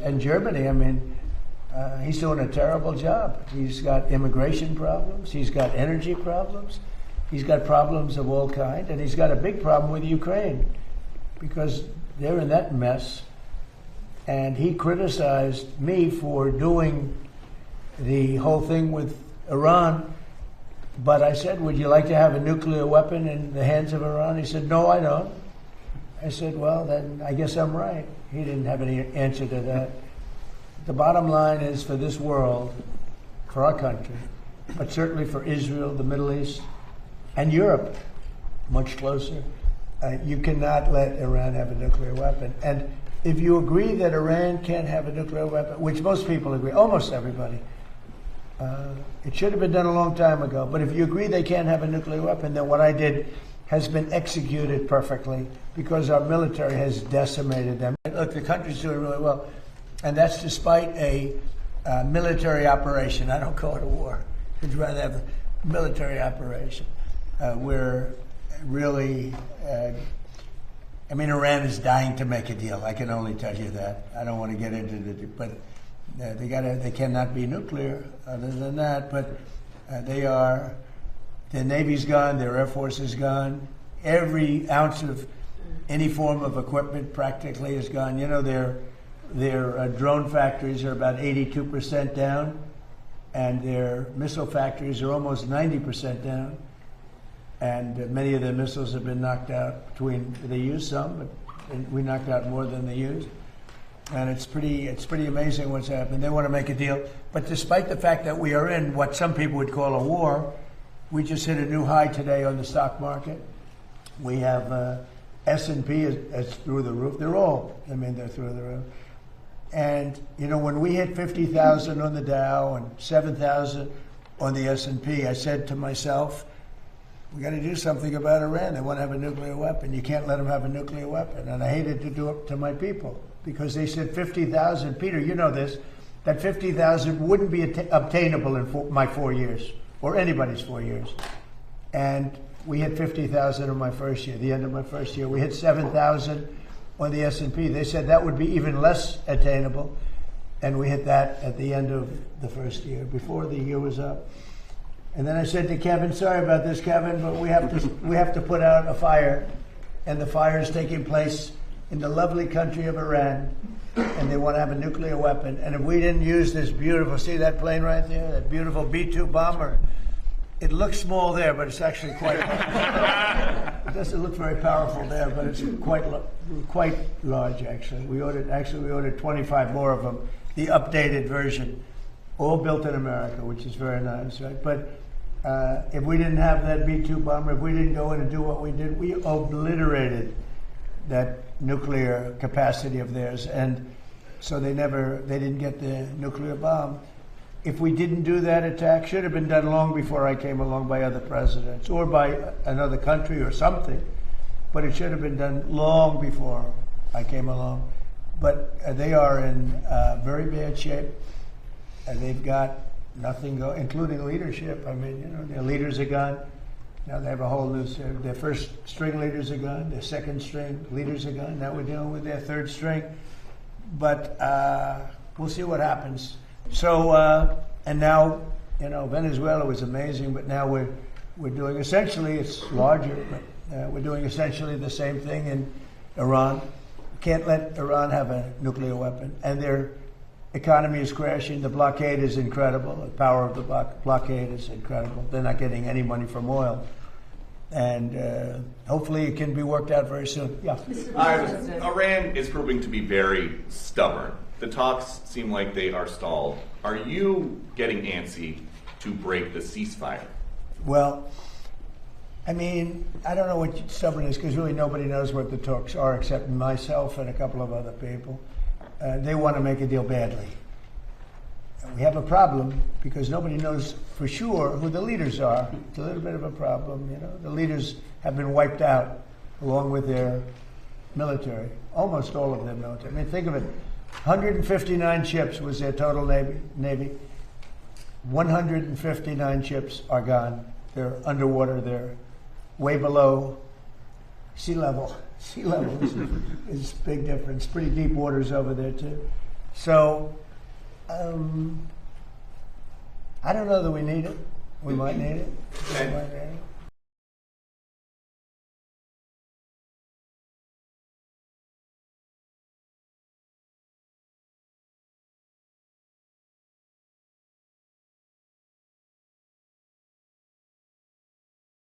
and Germany, I mean, he's doing a terrible job. He's got immigration problems. He's got energy problems. He's got problems of all kinds. And he's got a big problem with Ukraine because they're in that mess. And he criticized me for doing the whole thing with Iran. But I said, would you like to have a nuclear weapon in the hands of Iran? He said, no, I don't. I said, well, then I guess I'm right. He didn't have any answer to that. The bottom line is for this world, for our country, but certainly for Israel, the Middle East, and Europe, much closer, you cannot let Iran have a nuclear weapon. And if you agree that Iran can't have a nuclear weapon, which most people agree, almost everybody, it should have been done a long time ago. But if you agree they can't have a nuclear weapon, then what I did has been executed perfectly because our military has decimated them. Look, the country's doing really well. And that's despite a military operation. I don't call it a war. I'd rather have a military operation. We're really, I mean, Iran is dying to make a deal. I can only tell you that. I don't want to get into the, but they cannot be nuclear other than that. But their Navy's gone, their Air Force is gone. Every ounce of any form of equipment practically is gone. You know, their drone factories are about 82% down, and their missile factories are almost 90% down. And many of their missiles have been knocked out. They used some, but we knocked out more than they used. And it's pretty amazing what's happened. They want to make a deal, but despite the fact that we are in what some people would call a war, we just hit a new high today on the stock market. We have S&P is through the roof. They're through the roof. And, you know, when we hit 50,000 on the Dow and 7,000 on the S&P, I said to myself, we got to do something about Iran. They want to have a nuclear weapon. You can't let them have a nuclear weapon. And I hated to do it to my people because they said 50,000. Peter, you know this, that 50,000 wouldn't be obtainable in my 4 years or anybody's 4 years. And we hit 50,000 in my first year, the end of my first year. We hit 7,000 on the S&P. They said that would be even less attainable, and we hit that at the end of the first year, before the year was up. And then I said to Kevin, sorry about this, Kevin, but we have to put out a fire, and the fire is taking place in the lovely country of Iran, and they want to have a nuclear weapon. And if we didn't use this beautiful, see that plane right there, that beautiful B-2 bomber, it looks small there, but it's actually quite. It doesn't look very powerful there, but it's quite large actually. We ordered 25 more of them, the updated version, all built in America, which is very nice, right? But if we didn't have that B-2 bomber, if we didn't go in and do what we did, we obliterated that nuclear capacity of theirs, and so they didn't get the nuclear bomb. If we didn't do that attack, should have been done long before I came along by other presidents or by another country or something, but it should have been done long before I came along. But they are in very bad shape. They've got nothing going, including leadership. I mean, you know, their leaders are gone. Now they have a whole new, their first string leaders are gone, their second string leaders are gone. Now we're dealing with their third string. But we'll see what happens. So, and now, you know, Venezuela was amazing, but now we're doing essentially, it's larger, but we're doing essentially the same thing in Iran. Can't let Iran have a nuclear weapon. And their economy is crashing. The blockade is incredible. The power of the blockade is incredible. They're not getting any money from oil. And hopefully it can be worked out very soon. Yeah. Iran is proving to be very stubborn. The talks seem like they are stalled. Are you getting antsy to break the ceasefire? Well, I mean, I don't know what stubborn is because really nobody knows what the talks are except myself and a couple of other people. They want to make a deal badly. We have a problem because nobody knows for sure who the leaders are. It's a little bit of a problem, you know. The leaders have been wiped out along with their military, almost all of their military. I mean, think of it. 159 ships was their total Navy. 159 ships are gone. They're underwater. They're way below sea level. Sea level is a big difference. Pretty deep waters over there, too. So, I don't know that we need it. We might need it. We might need it.